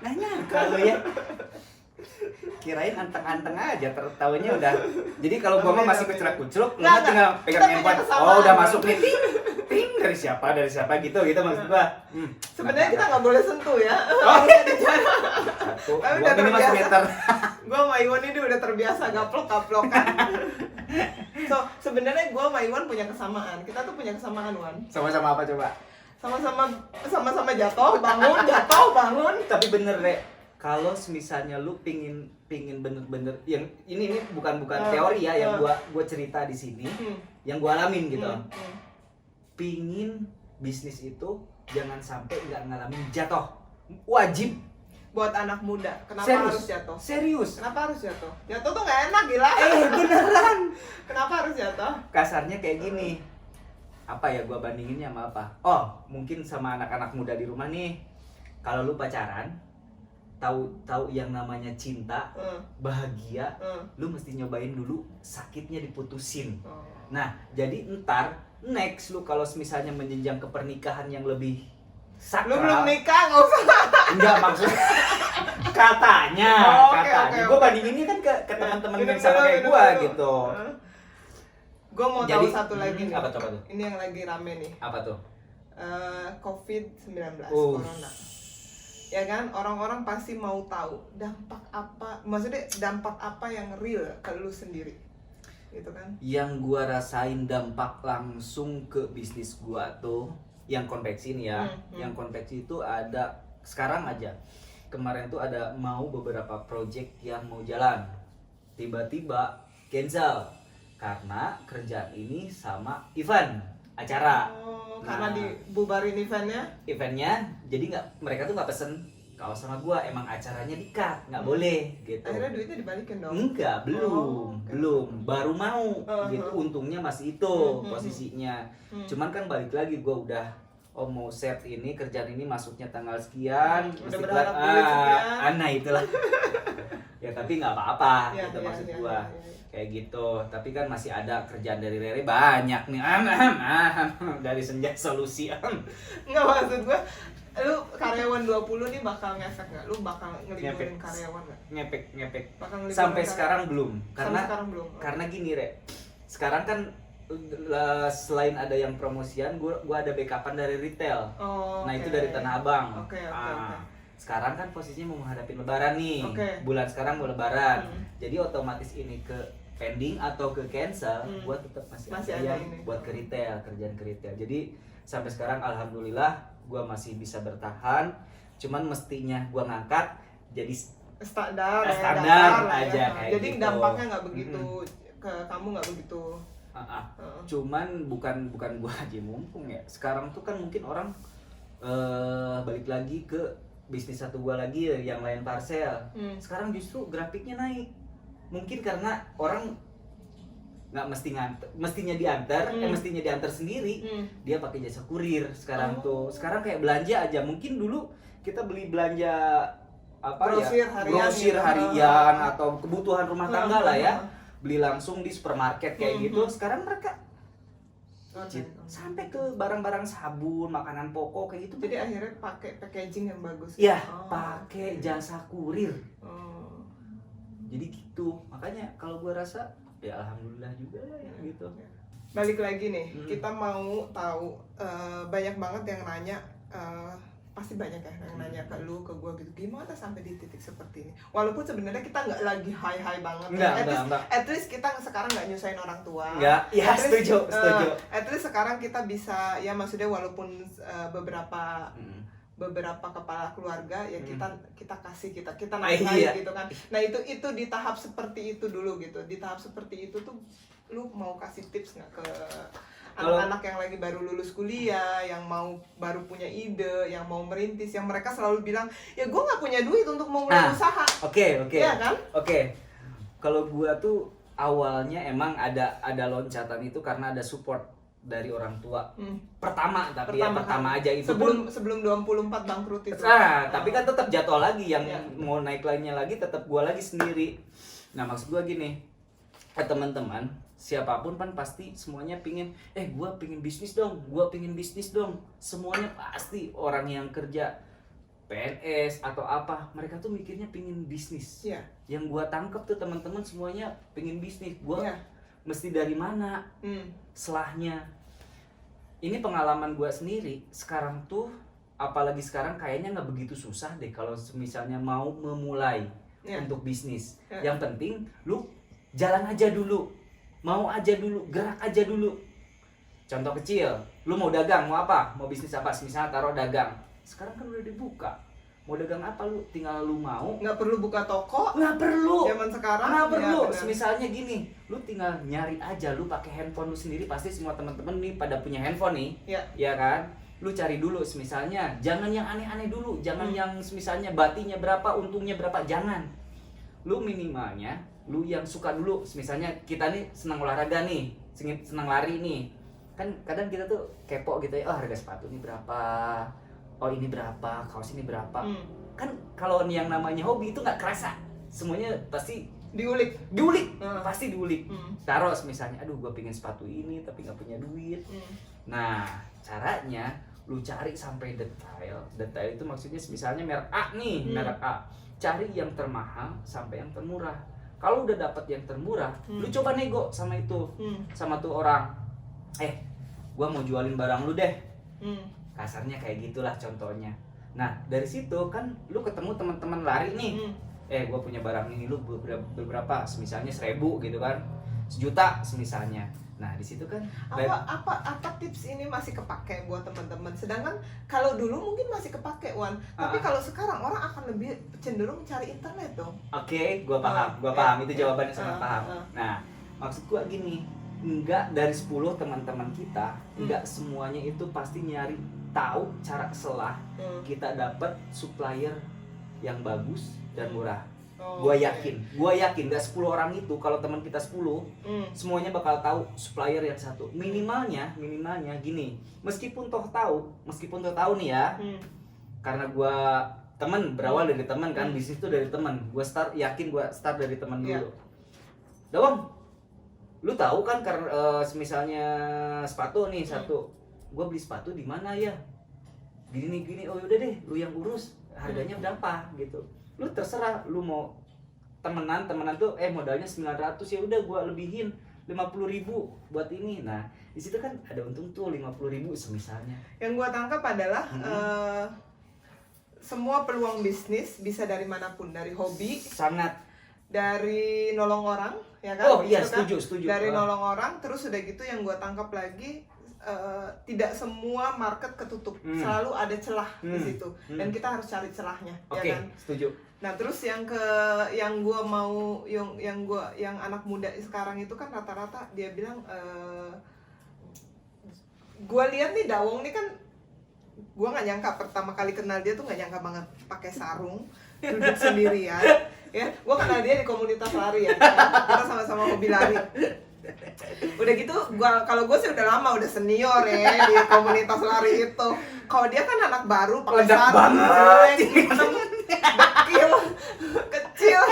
Speaker 2: Nah nyangka lo ya. Kirain anteng-anteng aja, tertawanya udah. Jadi kalau gua mah masih kucruk-kucruk, lu tinggal pegang handphone. Oh, udah masuk nih. Ting dari siapa gitu maksud gua.
Speaker 1: Sebenarnya kita nggak boleh sentuh ya.
Speaker 2: Tapi udah terbiasa. Meter.
Speaker 1: Gua sama Iwan ini udah terbiasa gaplok-gaplokan. So, sebenarnya gua sama Iwan punya kesamaan. Kita tuh punya kesamaan, Wan.
Speaker 2: Sama-sama apa coba?
Speaker 1: Sama-sama jatuh, bangun. Tapi
Speaker 2: bener, Rek. Kalau misalnya lu pingin bener-bener yang ini bukan teori ya, yang gua cerita di sini, yang gua alamin gitu. Pingin bisnis itu jangan sampai nggak ngalamin jatuh, wajib
Speaker 1: buat anak muda. Kenapa harus jatuh?
Speaker 2: Serius.
Speaker 1: Kenapa harus jatuh? Jatuh tuh nggak enak, gila.
Speaker 2: Beneran.
Speaker 1: Kenapa harus jatuh?
Speaker 2: Kasarnya kayak gini. Apa ya, gua bandinginnya sama apa? Oh, mungkin sama anak-anak muda di rumah nih. Kalau lu pacaran, tahu yang namanya cinta, bahagia, lu mesti nyobain dulu sakitnya diputusin. Nah, jadi ntar next lu kalau misalnya menjenjang ke pernikahan yang lebih sakral.
Speaker 1: Lu belum nikah, nggak usah.
Speaker 2: Enggak, maksudnya katanya. Gue bandinginnya kan ke teman-teman yang sama kayak gue gitu.
Speaker 1: Gue mau tahu satu lagi nih.
Speaker 2: Apa tuh?
Speaker 1: Ini yang lagi rame nih.
Speaker 2: Apa tuh?
Speaker 1: COVID-19, Corona. Ya kan, orang-orang pasti mau tahu dampak apa yang real ke lu sendiri, gitu kan? Yang
Speaker 2: gua rasain dampak langsung ke bisnis gua tuh, yang konveksi nih ya, yang konveksi itu ada sekarang aja. Kemarin tuh ada mau beberapa project yang mau jalan, tiba-tiba cancel karena kerjaan ini sama event acara.
Speaker 1: Karena dibubarin eventnya,
Speaker 2: jadi mereka tuh nggak pesen kaos sama gua, emang acaranya di-cut, nggak boleh gitu.
Speaker 1: Akhirnya duitnya dibalikin dong?
Speaker 2: Enggak, belum, baru mau gitu. Untungnya masih itu posisinya. Cuman kan balik lagi, gua udah mau set ini, kerjaan ini masuknya tanggal sekian,
Speaker 1: udah berharap sekian.
Speaker 2: Nah itulah. Ya tapi nggak apa-apa, gitu maksud gua. Kayak gitu, tapi kan masih ada kerjaan dari Rere banyak nih. Dari Senja Solusi.
Speaker 1: Nggak, maksud gue, lu karyawan 20 nih bakal ngefek nggak? Lu bakal ngeliburin karyawan nggak?
Speaker 2: Ngepek. Sampai sekarang belum. Karena gini, Re. Sekarang kan selain ada yang promosian, gua ada backupan dari retail. Itu dari Tanah Abang. Sekarang kan posisinya mau menghadapi lebaran nih. Bulan sekarang mau lebaran. Jadi otomatis ini ke pending atau ke cancel, gue tetap masih ada yang
Speaker 1: ini.
Speaker 2: buat ke retail, kerjaan ke retail. Jadi sampai sekarang alhamdulillah gue masih bisa bertahan. Cuman mestinya gue ngangkat jadi
Speaker 1: standar
Speaker 2: aja
Speaker 1: ya.
Speaker 2: kayak
Speaker 1: Jadi
Speaker 2: gitu.
Speaker 1: dampaknya nggak begitu ke kamu, nggak begitu.
Speaker 2: Cuman bukan gue aja mumpung ya. Sekarang tuh kan mungkin orang balik lagi ke bisnis satu gua lagi yang lain parcel. Sekarang justru grafiknya naik. Mungkin karena orang nggak mestinya diantar sendiri. Dia pakai jasa kurir sekarang tuh. Sekarang kayak belanja aja. Mungkin dulu kita beli belanja
Speaker 1: grosir
Speaker 2: harian atau kebutuhan rumah tangga lah ya. Beli langsung di supermarket kayak gitu. Sekarang mereka sampai ke barang-barang sabun, makanan pokok kayak gitu.
Speaker 1: Jadi akhirnya pakai packaging yang bagus.
Speaker 2: Iya, pakai jasa kurir. Jadi gitu. Makanya kalau gue rasa ya alhamdulillah juga ya gitu.
Speaker 1: Balik lagi nih, kita mau tahu banyak banget yang nanya, pasti banyak ya yang nanya ke lu, ke gue gitu, gimana sampai di titik seperti ini. Walaupun sebenarnya kita nggak lagi high banget. At least kita sekarang nggak nyusahin orang tua.
Speaker 2: Enggak, ya setuju.
Speaker 1: At least sekarang kita bisa, ya maksudnya walaupun beberapa kepala keluarga ya kita kasih kita nafkahi gitu kan. Nah itu di tahap seperti itu dulu gitu. Di tahap seperti itu tuh lu mau kasih tips nggak ke anak-anak yang lagi baru lulus kuliah, yang mau baru punya ide, yang mau merintis, yang mereka selalu bilang ya gue nggak punya duit untuk mau mulai usaha.
Speaker 2: Oke.
Speaker 1: Iya kan?
Speaker 2: Oke. Kalau gua tuh awalnya emang ada loncatan itu karena ada support dari orang tua. Pertama aja itu
Speaker 1: sebelum 24 bangkrut itu.
Speaker 2: Tapi kan tetap jatuh lagi yang mau naik lainnya lagi tetap gua lagi sendiri. Nah, maksud gua gini, teman-teman, siapapun kan pasti semuanya pingin gua pingin bisnis dong. Semuanya pasti orang yang kerja PNS atau apa, mereka tuh mikirnya pingin bisnis. Yang gua tangkep tuh teman-teman semuanya pingin bisnis. Gua mesti dari mana selahnya. Ini pengalaman gue sendiri. Sekarang tuh apalagi sekarang kayaknya nggak begitu susah deh kalau misalnya mau memulai untuk bisnis. Yang penting lu jalan aja dulu, mau aja dulu, gerak aja dulu. Contoh kecil, lu mau dagang, mau apa, mau bisnis apa, misalnya taruh dagang. Sekarang kan udah dibuka. Mau dagang apa lu, tinggal lu mau.
Speaker 1: Nggak perlu buka toko.
Speaker 2: Nggak perlu.
Speaker 1: Zaman sekarang.
Speaker 2: Nggak perlu. Misalnya gini, lu tinggal nyari aja, lu pakai handphone lu sendiri, pasti semua teman-teman nih pada punya handphone nih, ya kan? Lu cari dulu, misalnya jangan yang aneh-aneh dulu, jangan yang misalnya batinya berapa, untungnya berapa, jangan. Lu minimalnya, lu yang suka dulu, misalnya kita nih senang olahraga nih, senang lari nih, kan kadang kita tuh kepo gitu ya, harga sepatu ini berapa? Ini berapa, kaos ini berapa. Kan kalau yang namanya hobi itu nggak kerasa, semuanya pasti diulik. Pasti diulik. Taruh misalnya, aduh gue pengen sepatu ini tapi nggak punya duit. Nah caranya lu cari sampai detail itu maksudnya misalnya merek A nih, merek A, cari yang termahal sampai yang termurah. Kalau udah dapat yang termurah, lu coba nego sama itu, sama tuh orang, gue mau jualin barang lu deh. Kasarnya kayak gitulah contohnya. Nah dari situ kan lu ketemu teman-teman lari nih, gue punya barang ini, lu beberapa, misalnya 1.000 gitu kan, 1 juta misalnya. Nah di situ kan
Speaker 1: apa tips ini masih kepake buat teman-teman. Sedangkan kalau dulu mungkin masih kepake Wan, tapi kalau sekarang orang akan lebih cenderung cari internet dong.
Speaker 2: Oke, gua paham itu jawabannya sangat paham. Nah maksud gua gini, enggak dari 10 teman-teman kita, enggak semuanya itu pasti nyari tahu cara selah kita dapat supplier yang bagus dan murah. Gua yakin gak 10 orang itu, kalau teman kita 10 semuanya bakal tahu supplier yang satu. Minimalnya gini, meskipun toh tahu nih ya, karena gua teman, berawal dari teman kan, bisnis itu dari teman. Gua start dari teman dulu. Dawang, lu tahu kan karena misalnya sepatu nih satu, gue beli sepatu di mana ya, gini, oh yaudah deh lu yang urus, harganya berapa gitu. Lu terserah, lu mau temenan tuh modalnya 900, ya udah gue lebihin 50.000 buat ini. Nah di situ kan ada untung tuh 50.000 semisalnya.
Speaker 1: Yang gue tangkap adalah semua peluang bisnis bisa dari manapun, dari hobi,
Speaker 2: sangat
Speaker 1: dari nolong orang, ya kan?
Speaker 2: Oh iya,
Speaker 1: Gitu kan?
Speaker 2: setuju.
Speaker 1: Dari nolong orang, terus udah gitu yang gue tangkap lagi, tidak semua market ketutup, selalu ada celah di situ, dan kita harus cari celahnya,
Speaker 2: Oke,
Speaker 1: ya kan?
Speaker 2: setuju.
Speaker 1: Nah terus yang gue mau, yang anak muda sekarang itu kan rata-rata dia bilang, gue lihat nih Dawong nih kan, gue nggak nyangka pertama kali kenal dia tuh nggak nyangka banget pakai sarung, duduk sendirian, ya. Gue kenal dia di komunitas lari ya, kita sama-sama hobi lari. Udah gitu, kalau gue sih udah lama, udah senior ya di komunitas lari itu. Kalau dia kan anak baru, pakai
Speaker 2: Ledak
Speaker 1: sarung,
Speaker 2: banget.
Speaker 1: jelek, hitam, dekil, kecil.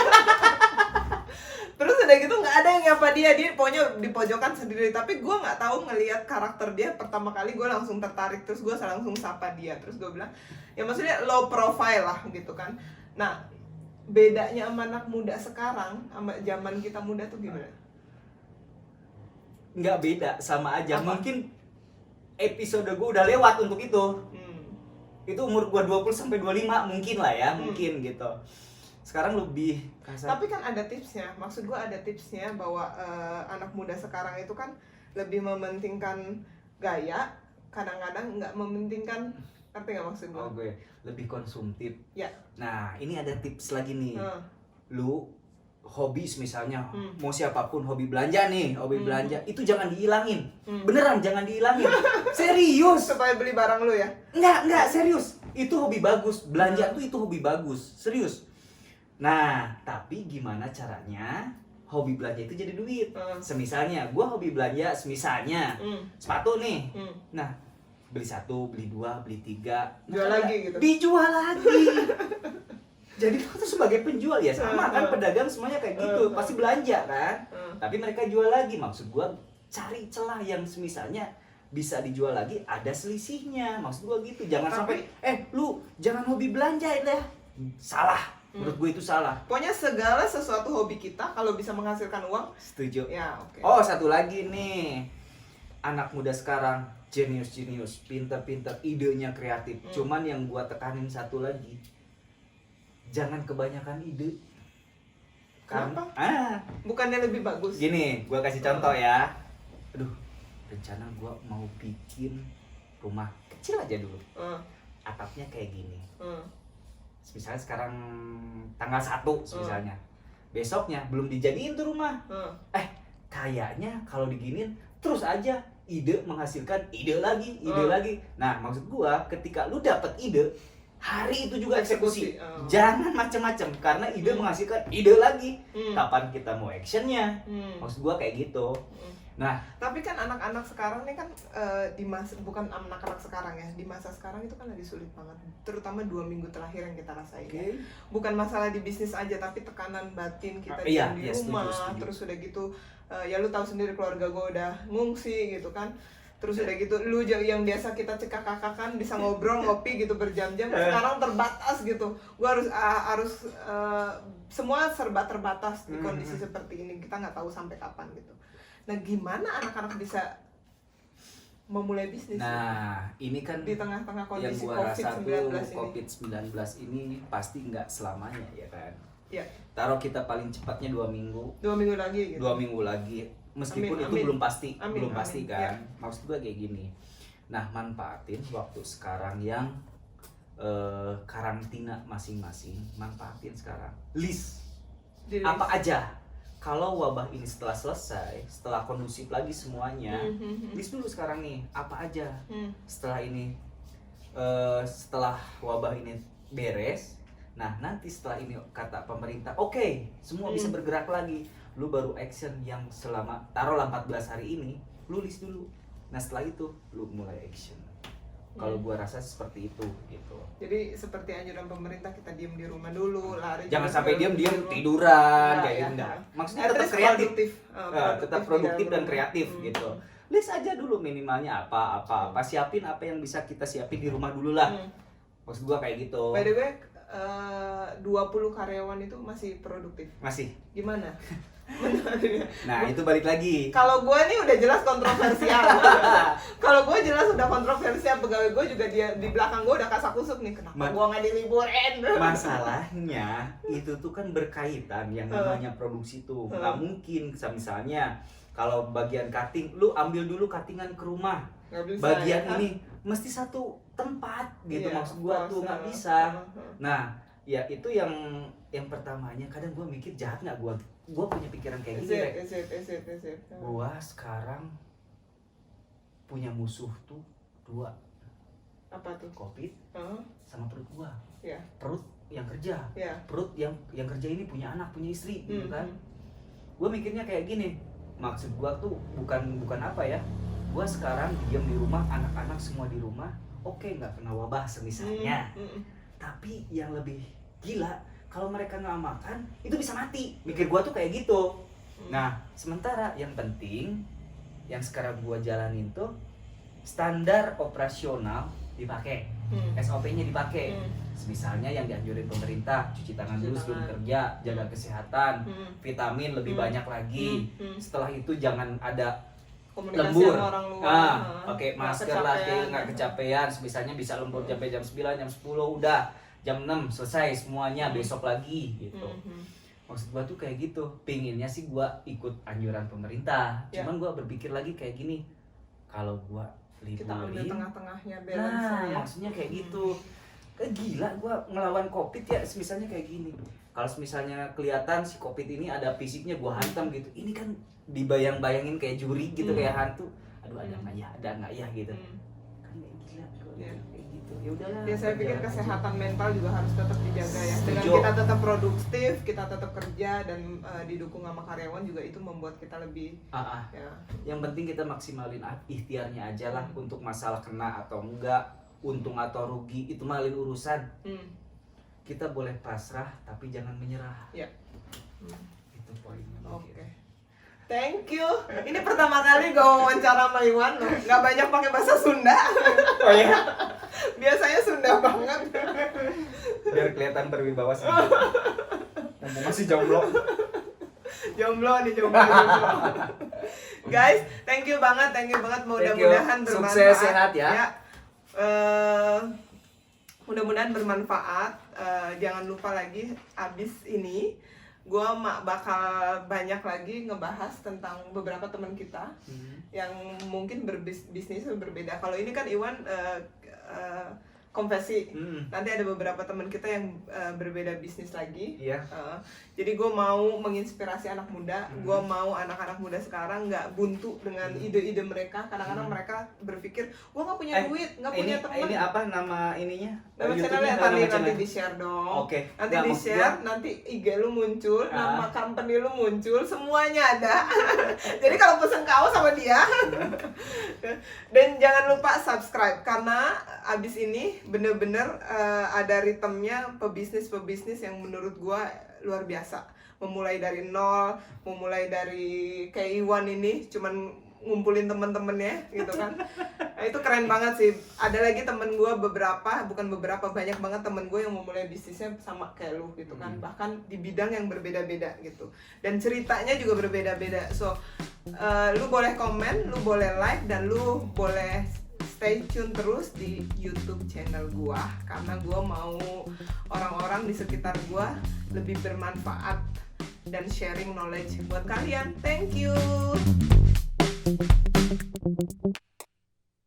Speaker 1: Terus udah gitu nggak ada yang nyapa dia pokoknya di pojokan sendiri. Tapi gue nggak tahu ngelihat karakter dia, pertama kali gue langsung tertarik, terus gue langsung sapa dia, terus gue bilang ya maksudnya low profile lah gitu kan. Nah bedanya sama anak muda sekarang sama zaman kita muda tuh gimana?
Speaker 2: Nggak beda, sama aja.
Speaker 1: Apa?
Speaker 2: Mungkin episode gue udah lewat untuk itu. Itu umur gue 20 sampai 25 mungkin lah ya, mungkin gitu. Sekarang lebih kasar.
Speaker 1: Tapi kan ada tipsnya, maksud gue ada tipsnya bahwa anak muda sekarang itu kan lebih mementingkan gaya, kadang-kadang nggak mementingkan, ngerti nggak maksud gue?
Speaker 2: Oh, gue lebih konsumtif.
Speaker 1: Ya.
Speaker 2: Nah, ini ada tips lagi nih. Lu hobi misalnya, mau siapapun hobi belanja nih, belanja itu jangan dihilangin. Beneran jangan dihilangin. Serius.
Speaker 1: Supaya beli barang lu ya?
Speaker 2: Enggak, serius. Itu hobi bagus. Belanja tuh itu hobi bagus. Serius. Nah, tapi gimana caranya hobi belanja itu jadi duit? Semisalnya, gua hobi belanja, semisalnya sepatu nih. Nah, beli 1, beli 2, beli 3,
Speaker 1: jual lagi gitu.
Speaker 2: Dijual lagi. Jadi lu tuh sebagai penjual ya sama kan, pedagang semuanya kayak gitu, pasti belanja kan. Tapi mereka jual lagi. Maksud gua cari celah yang semisalnya bisa dijual lagi, ada selisihnya. Maksud gua gitu. Jangan sampai lu jangan hobi belanja ya. Salah. Menurut gue itu salah.
Speaker 1: Pokoknya segala sesuatu hobi kita kalau bisa menghasilkan uang.
Speaker 2: Setuju.
Speaker 1: Ya, oke.
Speaker 2: Oh, satu lagi nih. Anak muda sekarang jenius, pinter-pinter, idenya kreatif. Cuman yang gua tekanin satu lagi, jangan kebanyakan ide.
Speaker 1: Kenapa? Bukannya lebih bagus?
Speaker 2: Gini, gua kasih contoh ya. Aduh, rencana gua mau bikin rumah kecil aja dulu. Atapnya kayak gini. Misalnya sekarang tanggal 1 misalnya. Besoknya belum dijadiin tuh rumah. Kayaknya kalau diginin terus aja ide menghasilkan ide lagi. Nah, maksud gua ketika lu dapet ide, hari itu juga eksekusi. Jangan macem-macem karena ide menghasilkan ide lagi. Kapan kita mau actionnya? Maksud gua kayak gitu. Nah,
Speaker 1: tapi kan anak-anak sekarang nih kan bukan anak-anak sekarang ya, di masa sekarang itu kan lagi sulit banget, terutama 2 minggu terakhir yang kita rasain. Bukan masalah di bisnis aja, tapi tekanan batin kita di rumah. Setuju. Terus udah gitu, ya lu tahu sendiri keluarga gue udah ngungsi gitu kan. Terus udah gitu, lu yang biasa kita cekak-kakakan bisa ngobrol ngopi gitu berjam-jam, sekarang terbatas gitu. Gua harus semua serba terbatas di kondisi seperti ini. Kita nggak tahu sampai kapan gitu. Nah, gimana anak-anak bisa memulai bisnis?
Speaker 2: Nah, ini kan
Speaker 1: di tengah-tengah kondisi
Speaker 2: yang gua rasa
Speaker 1: COVID-19
Speaker 2: COVID-19 ini pasti nggak selamanya ya kan.
Speaker 1: Ya.
Speaker 2: Taruh kita paling cepatnya 2 minggu.
Speaker 1: 2 minggu lagi gitu.
Speaker 2: 2 minggu lagi. Meskipun itu belum pasti, kan. Ya. Maksud gua kayak gini. Nah, manfaatin waktu sekarang yang karantina masing-masing, manfaatin sekarang. List apa aja. Kalau wabah ini setelah selesai, setelah kondusif lagi semuanya, list dulu sekarang nih, apa aja setelah ini, setelah wabah ini beres. Nah, nanti setelah ini kata pemerintah, oke, semua bisa bergerak lagi, lu baru action yang selama, taruhlah 14 hari ini, lu list dulu. Nah, setelah itu, lu mulai action. Kalau gua rasa seperti itu gitu.
Speaker 1: Jadi seperti anjuran pemerintah, kita diem di rumah dulu, lari.
Speaker 2: Jangan sampai diem tiduran kayak gitu. Enggak. Maksudnya tetap kreatif. Tetap produktif dan kreatif gitu. List aja dulu minimalnya apa. Siapin apa yang bisa kita siapin di rumah dulu lah. Maksud gua kayak gitu.
Speaker 1: By the way, 20 karyawan itu masih produktif?
Speaker 2: Masih.
Speaker 1: Gimana?
Speaker 2: Nah itu balik lagi.
Speaker 1: Kalau gue nih udah jelas kontroversial. Kalau gue jelas udah kontroversial, pegawai gue juga dia di belakang gue udah kasak kusuk nih, kenapa gue nggak diliburin?
Speaker 2: Masalahnya itu tuh kan berkaitan yang namanya produksi tuh. Nggak mungkin misalnya kalau bagian cutting, lu ambil dulu cuttingan ke rumah.
Speaker 1: Bisa,
Speaker 2: bagian
Speaker 1: ya,
Speaker 2: ini mesti satu tempat gitu,
Speaker 1: iya,
Speaker 2: maksud gua tuh nggak bisa. Nah ya itu yang pertamanya kadang gua mikir jahat nggak gua punya pikiran kayak gini. Gua sekarang punya musuh tuh dua.
Speaker 1: Apa tuh?
Speaker 2: Covid sama perut gua.
Speaker 1: Ya.
Speaker 2: Perut yang kerja,
Speaker 1: ya.
Speaker 2: Perut yang kerja ini punya anak, punya istri gitu kan. Gua mikirnya kayak gini, maksud gua tuh bukan apa ya, gua sekarang diam di rumah, anak-anak semua di rumah, oke, nggak kena wabah semisalnya. Tapi yang lebih gila, kalau mereka nggak makan itu bisa mati, mikir gua tuh kayak gitu. Nah sementara yang penting yang sekarang gua jalanin tuh standar operasional dipakai, SOP-nya dipakai. Misalnya yang dianjurin pemerintah, cuci tangan dulu sebelum kerja, jaga kesehatan, vitamin lebih banyak lagi. Setelah itu jangan ada lembur, pakai masker lah, nggak kecapean. Misalnya bisa lembur sampai jam 9, jam 10, udah jam 6 selesai semuanya, besok lagi gitu. Maksud gua tuh kayak gitu, pinginnya sih gua ikut anjuran pemerintah. Cuman gua berpikir lagi kayak gini, kalau gua
Speaker 1: kita ambil
Speaker 2: liburin,
Speaker 1: tengah-tengahnya balance ya.
Speaker 2: maksudnya kayak gitu. Gila gua ngelawan Covid ya, misalnya kayak gini. Kalau misalnya kelihatan si Covid ini ada fisiknya, gua hantam gitu. Ini kan dibayang-bayangin kayak juri gitu, kayak hantu. Aduh ada nggak ya gitu. Kan kayak gila kayak gitu. Ya udahlah.
Speaker 1: Ya saya pikir kesehatan mental juga harus tetap dijaga ya. Dengan
Speaker 2: Setuju.
Speaker 1: kita tetap produktif, kita tetap kerja dan didukung sama karyawan juga itu membuat kita lebih ya.
Speaker 2: Yang penting kita maksimalin ikhtiarnya aja lah, untuk masalah kena atau enggak, untung atau rugi itu malin urusan. Kita boleh pasrah tapi jangan menyerah.
Speaker 1: Ya.
Speaker 2: Itu poinnya.
Speaker 1: Oke. Thank you. Ini pertama kali gue wawancara sama Iwan loh. Gak banyak pakai bahasa Sunda.
Speaker 2: Oh ya.
Speaker 1: Biasanya Sunda banget.
Speaker 2: Biar kelihatan berwibawa sih. Masih jomblo.
Speaker 1: Jomblo. Guys, thank you banget. Mudah-mudahan bermanfaat.
Speaker 2: Sukses, sehat ya.
Speaker 1: Mudah-mudahan bermanfaat. Jangan lupa lagi abis ini gue bakal banyak lagi ngebahas tentang beberapa teman kita yang mungkin berbisnis berbeda. Kalau ini kan Iwan konversi. Nanti ada beberapa teman kita yang berbeda bisnis lagi. Jadi gue mau menginspirasi anak muda. Gue mau anak-anak muda sekarang nggak buntu dengan ide-ide mereka. Kadang-kadang mereka berpikir, gue nggak punya duit, nggak punya teman.
Speaker 2: Ini apa nama ininya?
Speaker 1: Nama channelnya nanti di-share dong.
Speaker 2: Oke.
Speaker 1: Nanti di-share, nanti IG lu muncul, nama company lu muncul, semuanya ada. Jadi kalau pesen kaos sama dia. Dan jangan lupa subscribe karena abis ini bener-bener ada ritmenya pebisnis yang menurut gua luar biasa. Memulai dari nol, memulai dari kayak Iwan ini cuman ngumpulin temen-temennya gitu kan. Nah, itu keren banget sih. Ada lagi temen gue banyak banget temen gue yang memulai bisnisnya sama kayak lu gitu kan. Bahkan di bidang yang berbeda-beda gitu. Dan ceritanya juga berbeda-beda. So, lu boleh komen, lu boleh like, dan lu boleh stay tune terus di YouTube channel gua karena gua mau orang-orang di sekitar gua lebih bermanfaat dan sharing knowledge buat kalian. Thank you.